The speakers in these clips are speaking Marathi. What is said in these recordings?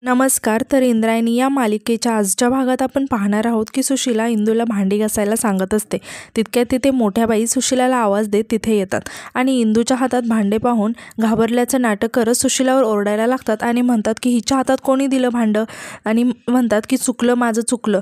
नमस्कार. तर इंद्रायणी या मालिकेच्या आजच्या भागात आपण पाहणार आहोत की सुशीला इंदूला भांडी घासायला सांगत असते. तितक्यात तिथे मोठ्या बाई सुशीलाला आवाज देत तिथे येतात आणि इंदूच्या हातात भांडे पाहून घाबरल्याचं नाटक करत सुशीलावर ओरडायला लागतात आणि म्हणतात की हिच्या हातात कोणी दिलं भांडं, आणि म्हणतात की चुकलं, माझं चुकलं.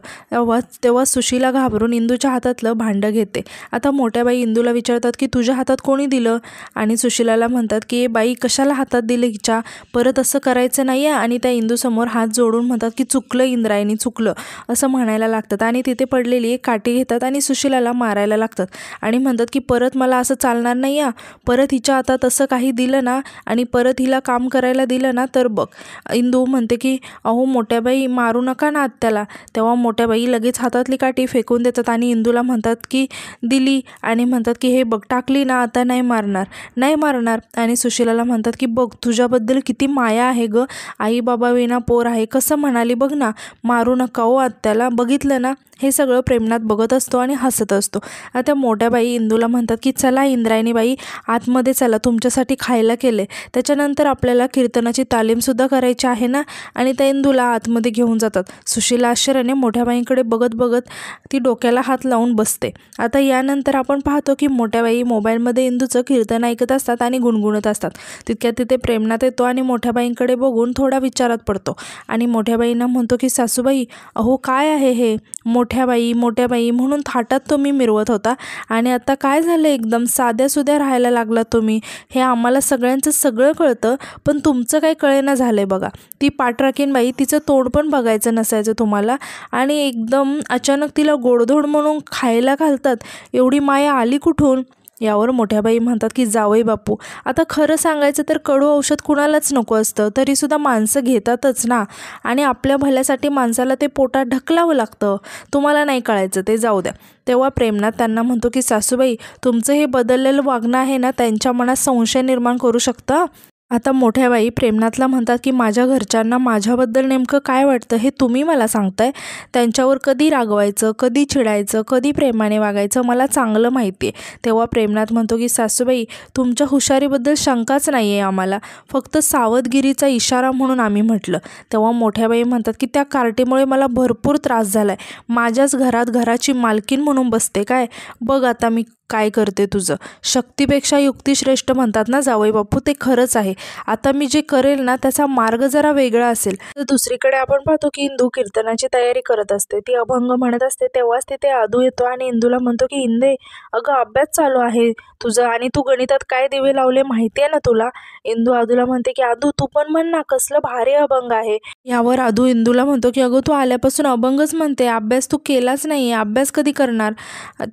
तेव्हा सुशीला घाबरून इंदूच्या हातातलं भांडं घेते. आता मोठ्या बाई इंदूला विचारतात की तुझ्या हातात कोणी दिलं, आणि सुशीलाला म्हणतात की बाई कशाला हातात दिलं हिच्या, परत असं करायचं नाही आहे. आणि त्या इंदू समोर हात जोडून म्हणतात की चुकलं इंद्रायणी, चुकलं असं म्हणायला लागतात आणि तिथे पडलेली एक काठी घेतात आणि सुशीलाला मारायला लागतात आणि म्हणतात की परत मला असं चालणार नाही आहे, परत हिच्या हातात असं काही दिलं ना आणि परत हिला काम करायला दिलं ना तर बघ. इंदू म्हणते की अहो मोठ्या बाई मारू नका ना आत्याला. तेव्हा मोठ्या बाई लगेच हातातली काठी फेकून देतात आणि इंदूला म्हणतात की दिली आणि म्हणतात की हे बघ टाकली ना, आता नाही मारणार, नाही मारणार. आणि सुशीलाला म्हणतात की बघ तुझ्याबद्दल किती माया आहे ग, आई बाबा विना पोर आहे, कसं म्हणाली बघ ना, मारू नका हो आत्याला. बघितलं ना, हे सगळं प्रेमनाथ बघत असतो आणि हसत असतो. आता मोठ्या बाई इंदूला म्हणतात की चला इंद्रायणी बाई आतमध्ये चला, तुमच्यासाठी खायला केले, त्याच्यानंतर आपल्याला कीर्तनाची तालीमसुद्धा करायची आहे ना. आणि त्या इंदूला आतमध्ये घेऊन जातात. सुशीला आश्चर्याने मोठ्या बाईंकडे बघत बघत ती डोक्याला हात लावून बसते. आता यानंतर आपण पाहतो की मोठ्या बाई मोबाईलमध्ये इंदूचं कीर्तन ऐकत असतात आणि गुणगुणत असतात. तितक्यात तिथे प्रेमनाथ येतो आणि मोठ्या बाईंकडे बघून थोडा विचारात पडतो आणि मोठ्या बाईंना म्हणतो की सासूबाई अहो काय आहे हे, मोठ्या बाई म्हणून थाटात तुम्ही मिरवत होता आणि आता काय झालं, एकदम साध्यासुध्या राहायला लागला तुम्ही. हे आम्हाला सगळ्यांचं सगळं कळतं, पण तुमचं काही कळेना झालंय बघा. ती पाठराखीन बाई, तिचं तोंड पण बघायचं नसायचं तुम्हाला आणि एकदम अचानक तिला गोडधोड म्हणून खायला घालतात, एवढी माया आली कुठून. यावर मोठ्या बाई म्हणतात की जावई बापू, आता खरं सांगायचं तर कडू औषध कुणालाच नको असतं, तरीसुद्धा माणसं घेतातच ना, आणि आपल्या भल्यासाठी माणसाला ते पोटात ढकलावं लागतं. तुम्हाला नाही कळायचं ते जाऊ द्या. तेव्हा प्रेमनाथ त्यांना म्हणतो की सासूबाई तुमचं हे बदललेलं वागणं आहे ना, त्यांच्या मनात संशय निर्माण करू शकतं. आता मोठ्या बाई प्रेमनाथला म्हणतात की माझ्या घरच्यांना माझ्याबद्दल नेमकं काय वाटतं हे तुम्ही मला सांगताय. त्यांच्यावर कधी रागवायचं, कधी चिडायचं, कधी प्रेमाने वागायचं मला चांगलं माहिती आहे. तेव्हा प्रेमनाथ म्हणतो की सासूबाई तुमच्या हुशारीबद्दल शंकाच नाही आहे आम्हाला, फक्त सावधगिरीचा इशारा म्हणून आम्ही म्हटलं. तेव्हा मोठ्या बाई म्हणतात की त्या कार्टीमुळे मला भरपूर त्रास झाला आहे, माझ्याच घरात घराची मालकीन म्हणून बसते काय, बघ आता मी काय करते तुझं. शक्तीपेक्षा युक्ती श्रेष्ठ म्हणतात ना जावई बापू, ते खरंच आहे. आता मी जे करेल ना त्याचा मार्ग जरा वेगळा असेल. तर दुसरीकडे आपण पाहतो की इंदू कीर्तनाची तयारी करत असते, ती अभंग म्हणत असते. तेव्हाच तिथे आदू येतो आणि इंदूला म्हणतो की इंदे अगं अभ्यास चालू आहे तुझं आणि तू गणितात काय दिवे लावले माहिती आहे ना तुला. इंदू आदूला म्हणते की आदू तू पण म्हण ना, कसलं भारी अभंग आहे. यावर आदू इंदूला म्हणतो की अगं तू आल्यापासून अभंगच म्हणते, अभ्यास तू केलाच नाही, अभ्यास कधी करणार.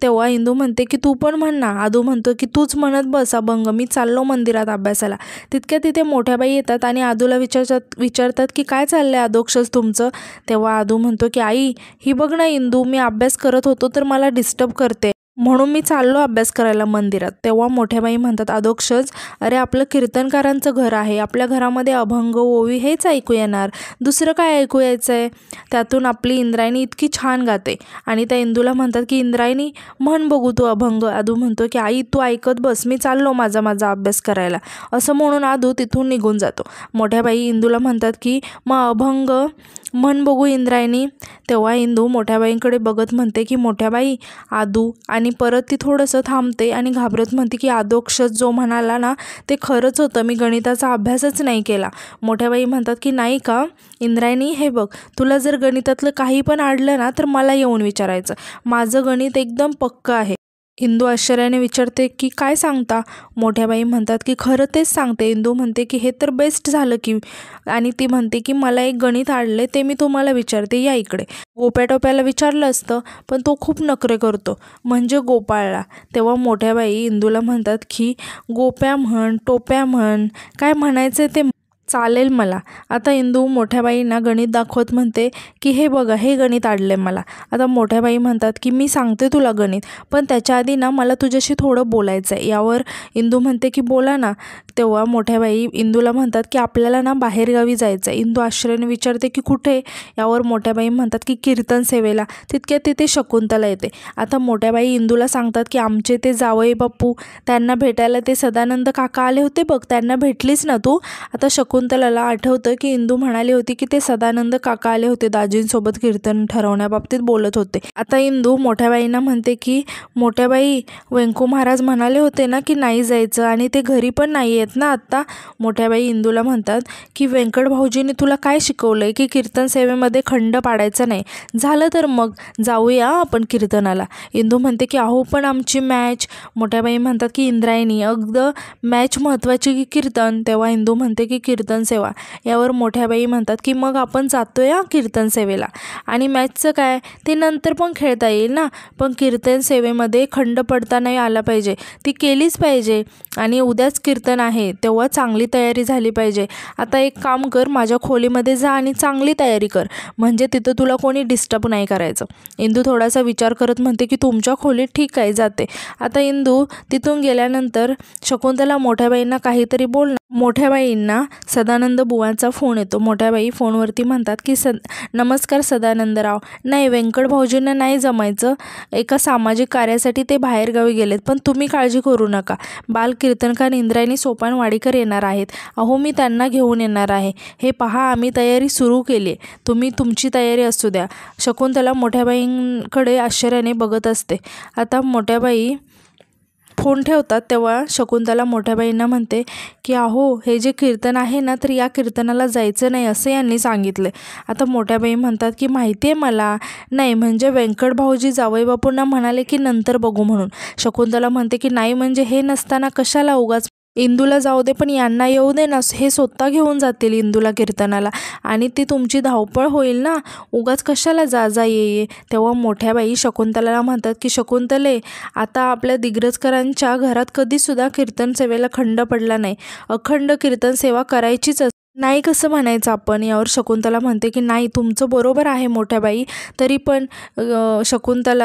तेव्हा इंदू म्हणते की तू पण म्हण ना. आदू म्हणतो की तूच म्हणत बस अभंग, मी चाललो मंदिरात अभ्यासाला. तितक्या तिथे मोठ्या बाई येतात आणि आदूला विचारतात की काय चाललंय आदोक्षच तुमचं. तेव्हा आदू म्हणतो की आई ही बघ ना इंदू, मी अभ्यास करत होतो तर मला डिस्टर्ब करते म्हणून मी चाललो अभ्यास करायला मंदिरात. तेव्हा मोठ्या बाई म्हणतात अधोक्षज, अरे आपलं कीर्तनकारांचं घर आहे, आपल्या घरामध्ये अभंग ओवी हेच ऐकू येणार, दुसरं काय ऐकू यायचं आहे. त्यातून आपली इंद्रायणी इतकी छान गाते. आणि त्या इंदूला म्हणतात की इंद्रायणी म्हण बघू तू अभंग. आदू म्हणतो की आई तू ऐकत बस, मी चाललो माझा अभ्यास करायला. असं म्हणून आदू तिथून निघून जातो. मोठ्या बाई इंदूला म्हणतात की मग अभंग म्हण बघू इंद्रायणी. तेव्हा इंदू मोठ्या बाईंकडे बघत म्हणते की मोठ्या बाई आदू, आणि परत ती थोडंसं थांबते आणि घाबरत म्हणते की आदोक्षज जो म्हणाला ना ते खरंच होतं, मी गणिताचा अभ्यासच नाही केला. मोठ्या बाई म्हणतात की नाही का इंद्रायणी, हे बघ तुला जर गणितातलं काही पण अडलं ना तर मला येऊन विचारायचं, माझं गणित एकदम पक्कं आहे. इंदू आश्चर्याने विचारते की काय सांगता. मोठ्या बाई म्हणतात की खरं तेच सांगते. इंदू म्हणते की हे तर बेस्ट झालं की, आणि ती म्हणते की मला एक गणित आडले ते मी तुम्हाला विचारते, या इकडे. गोप्या टोप्याला विचारलं असतं पण तो खूप नखरे करतो, म्हणजे गोपाळला. तेव्हा मोठ्या बाई इंदूला म्हणतात की गोप्या म्हण, टोप्या म्हण, काय म्हणायचं ते चालेल मला. आता इंदू मोठ्या बाईंना गणित दाखवत म्हणते की हे बघा हे गणित आडले मला. आता मोठ्या बाई म्हणतात की मी सांगते तुला गणित, पण त्याच्या आधी ना मला तुझ्याशी थोडं बोलायचं आहे. यावर इंदू म्हणते की बोला ना. तेव्हा मोठ्या बाई इंदूला म्हणतात की आपल्याला ना बाहेरगावी जायचं आहे. इंदू आश्चर्याने विचारते की कुठे. यावर मोठ्या बाई म्हणतात की कीर्तन सेवेला. तितक्यात तिथे शकुंतला येते. आता मोठ्या बाई इंदूला सांगतात की आमचे ते जावई बापू, त्यांना भेटायला ते सदानंद काका आले होते बघ, त्यांना भेटलीस ना तू. आता शकुंतलाला आठवतं की इंदू म्हणाली होती की ते सदानंद काका आले होते दाजींसोबत कीर्तन ठरवण्याबाबतीत बोलत होते. आता इंदू मोठ्या बाईंना म्हणते की मोठ्या बाई, व्यंकू महाराज म्हणाले होते ना की नाही जायचं आणि ते घरी पण नाही आहेत ना आत्ता. मोठ्या बाई इंदूला म्हणतात की व्यंकट भाऊजींनी तुला काय शिकवलंय की कीर्तन सेवेमध्ये खंड पाडायचा नाही. झालं तर मग जाऊया आपण कीर्तनाला. इंदू म्हणते की अहो पण आमची मॅच. मोठ्या बाई म्हणतात की इंद्रायणी, अगदी मॅच महत्त्वाची की कीर्तन. तेव्हा इंदू म्हणते की कीर्तन सेवा. यावर मोठ्या बाई म्हणतात की मग आपण जातोया कीर्तन सेवेला आणि मॅचचं काय ते नंतर पण खेळता येईल ना, पण कीर्तन सेवेमध्ये खंड पडता नाही आला पाहिजे, ती केलीच पाहिजे. आणि उद्याच कीर्तन आहे तेव्हा चांगली तयारी झाली पाहिजे. आता एक काम कर, माझ्या खोलीमध्ये जा आणि चांगली तयारी कर, म्हणजे तिथं तुला कोणी डिस्टर्ब नाही करायचं. इंदू थोडासा विचार करत म्हणते की तुमच्या खोलीत ठीक आहे, जाते. आता इंदू तिथून गेल्यानंतर शकुंतला मोठ्या बाईंना काहीतरी बोलणार. मोठ्या बाईंना सदानंद बुवांचा फोन येतो. मोठ्या बाई फोनवरती म्हणतात की नमस्कार सदानंदराव. नाही, व्यंकट भाऊजींना नाही जमायचं, एका सामाजिक कार्यासाठी ते बाहेरगावी गेलेत, पण तुम्ही काळजी करू नका. बाल कीर्तनकार इंद्रायणी सोपान वाडीकर येणार आहेत. अहो मी त्यांना घेऊन येणार आहे. हे पहा आम्ही तयारी सुरू केली आहे, तुम्ही तुमची तयारी असू द्या. शकुंतला मोठ्या बाईंकडे आश्चर्याने बघत असते. आता मोठ्या बाई फोन ठेवतात तेव्हा शकुंतला मोठ्या बाईंना म्हणते की अहो हे जे कीर्तन आहे ना, तर या कीर्तनाला जायचं नाही असं यांनी सांगितलं. आता मोठ्या बाई म्हणतात की माहिती आहे मला. नाही म्हणजे व्यंकट भाऊजी जावई बापूंना म्हणाले की नंतर बघू म्हणून. शकुंतला म्हणते की नाही म्हणजे हे नसताना कशाला उगाच. इंदूला जाऊ दे पण यांना येऊ दे ना, हे स्वतः घेऊन जातील इंदूला कीर्तनाला आणि ती तुमची धावपळ होईल ना, उगाच कशाला जा ये. तेव्हा मोठ्या बाई शकुंतलाला म्हणतात की शकुंतले, आता आपल्या दिग्रजकरांच्या घरात कधीसुद्धा कीर्तन सेवेला खंड पडला नाही, अखंड कीर्तन सेवा करायचीच नाही कसं म्हणायचं आपण. यावर शकुंतला म्हणते की नाही तुमचं बरोबर आहे मोठ्या बाई. तरी पण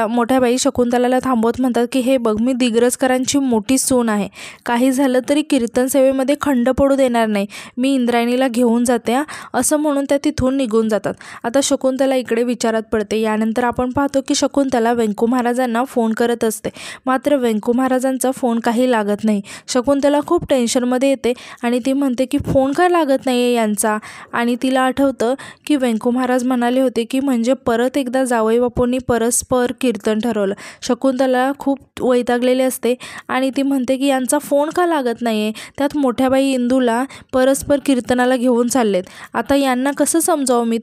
मोठ्या बाई शकुंतलाला थांबवत म्हणतात की हे बघ, मी दिग्रजकरांची मोठी सून आहे, काही झालं तरी कीर्तन सेवेमध्ये खंड पडू देणार नाही, मी इंद्रायणीला घेऊन जाते असं म्हणून त्या तिथून निघून जातात. आता शकुंतला इकडे विचारात पडते. यानंतर आपण पाहतो की शकुंतला व्यंकू महाराजांना फोन करत असते, मात्र व्यंकू महाराजांचा फोन काही लागत नाही. शकुंतला खूप टेन्शनमध्ये येते आणि ती म्हणते की फोन का लागत नाही यांचा. आणि तिला आठवतं की व्यंकू महाराज म्हणाले होते की म्हणजे परत एकदा जावई बापूंनी परस्पर कीर्तन ठरवलं. शकुंतला खूप वैतागलेली असते आणि ती म्हणते की यांचा फोन का लागत नाही आहे. त्यात मोठ्या बाई इंदूला परस्पर कीर्तनाला घेऊन चाललेत. आता यांना कसं समजावं मी,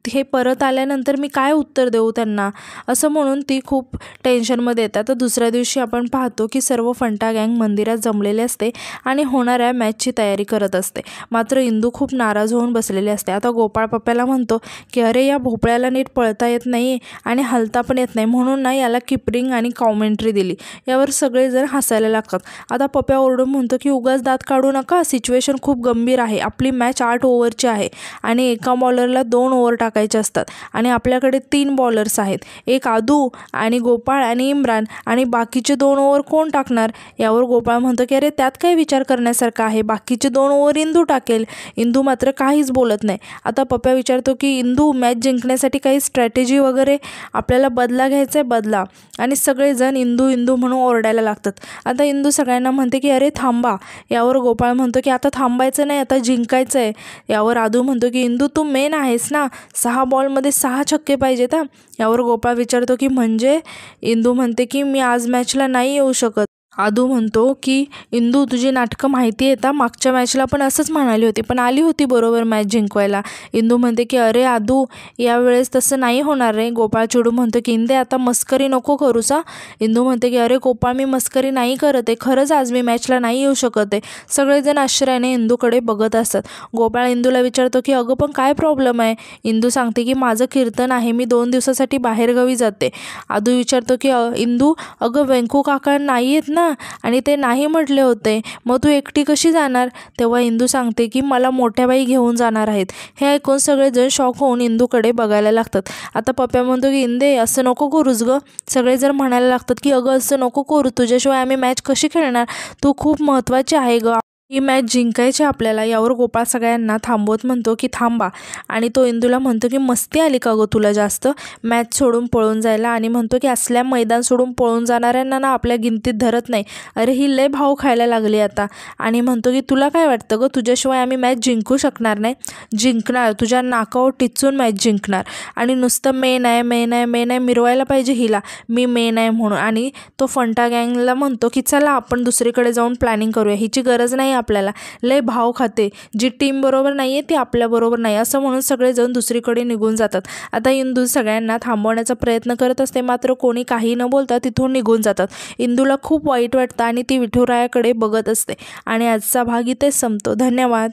हे परत आल्यानंतर मी काय उत्तर देऊ त्यांना, असं म्हणून ती खूप टेन्शनमध्ये येतात. तर दुसऱ्या दिवशी आपण पाहतो की सर्व फंटा गँग मंदिरात जमलेले असते आणि होणाऱ्या मॅचची तयारी करत असते. मात्र इंदू खूप नाराज होऊन बसलेले असते. आता गोपाळ पप्प्याला म्हणतो की अरे या भोपळ्याला नीट पळता येत नाही आणि हलता पण येत नाही, म्हणून ना याला किपरिंग आणि कॉमेंट्री दिली. यावर सगळेजण हसायला लागतात. आता पप्प्या ओरडून म्हणतो की उगाच दात काढू नका, सिच्युएशन खूप गंभीर आहे, आपली मॅच 8 ओव्हरची आहे आणि एका बॉलरला 2 ओव्हर टाकायचे असतात आणि आपल्याकडे 3 बॉलर्स आहेत, एक आदू आणि गोपाळ आणि इम्रान, आणि बाकीचे 2 ओव्हर कोण टाकणार. यावर गोपाळ म्हणतो की अरे त्यात काय विचार करण्यासारखं आहे, बाकीचे 2 ओव्हर इंदू टाकेल. इंदू मात्र काहीच बोलत नाही. आता पप्प्या विचारतो की इंदू मॅच जिंकण्यासाठी काही स्ट्रॅटेजी वगैरे आपल्याला बदला घ्यायचा आहे, बदला. आणि सगळेजण इंदू इंदू म्हणून ओरडायला लागतात. आता इंदू सगळ्यांना म्हणते की अरे थांबा. यावर गोपाळ म्हणतो की आता थांबायचं नाही, आता जिंकायचं आहे. यावर आदू म्हणतो की इंदू तू मेन आहेस ना, 6 बॉलमध्ये 6 छक्के पाहिजेत. यावर गोपाळ विचारतो की म्हणजे. इंदू म्हणते की मी आज मॅचला नाही येऊ शकत. आदू म्हणतो की इंदू तुझी नाटकं माहिती आहे, मागच्या मॅचला पण असंच म्हणाली होती पण आली होती बरोबर मॅच जिंकवायला. इंदू म्हणते की अरे आदू यावेळेस तसं नाही होणार रे. गोपाळ चिडू म्हणतो की इंदे आता मस्करी नको करूसा. इंदू म्हणते की अरे गोपाळ मी मस्करी नाही करत आहे, खरंच आज मी मॅचला नाही येऊ शकत आहे. सगळेजण आश्चर्याने इंदूकडे बघत असतात. गोपाळ इंदूला विचारतो की अगं पण काय प्रॉब्लेम आहे. इंदू सांगते की माझं कीर्तन आहे, मी 2 दिवसासाठी बाहेरगावी जाते. आदू विचारतो की इंदू अगं व्यंकू काका नाही आहेत ना आणि ते नाही म्हटले होते, मग तू एकटी कशी जाणार. तेव्हा इंदू सांगते की मला मोठ्या बाई घेऊन जाणार आहेत. हे ऐकून सगळेजण शॉक होऊन इंदूकडे बघायला लागतात. आता पप्प्या म्हणतो की इंदे असं नको करूस गं. सगळेजण म्हणायला लागतात की अगं असं नको करू, तुझ्याशिवाय आम्ही मॅच कशी खेळणार, तू खूप महत्त्वाची आहे गं. ही मॅच जिंकायची आपल्याला, यावर गोपाळ सगळ्यांना थांबवत म्हणतो की थांबा, आणि तो इंदूला म्हणतो की मस्ती आली का गो तुला जास्त मॅच सोडून पळून जायला, आणि म्हणतो की असल्या मैदान सोडून पळून जाणाऱ्यांना ना आपल्या गिनतीत धरत नाही. अरे ही लय भाव खायला लागली आता. आणि म्हणतो की तुला काय वाटतं गं, तुझ्याशिवाय आम्ही मॅच जिंकू शकणार नाही? जिंकणार, तुझ्या नाकावर टिचून मॅच जिंकणार. आणि नुसतं मेन आहे मेन आहे मेन आहे मिरवायला पाहिजे हिला, मी मेन आहे म्हणून. आणि तो फंटा गँगला म्हणतो की चला आपण दुसरीकडे जाऊन प्लॅनिंग करूया, हिची गरज नाही आपल्याला, लय भाव खाते, जी टीम बरोबर नाही आहे ती आपल्याबरोबर नाही, असं म्हणून सगळेजण दुसरीकडे निघून जातात. आता इंदू सगळ्यांना थांबवण्याचा प्रयत्न करत असते, मात्र कोणी काही न बोलता तिथून निघून जातात. इंदूला खूप वाईट वाटतं आणि ती विठुरायाकडे बघत असते. आणि आजचा भाग इथेच संपतो. धन्यवाद.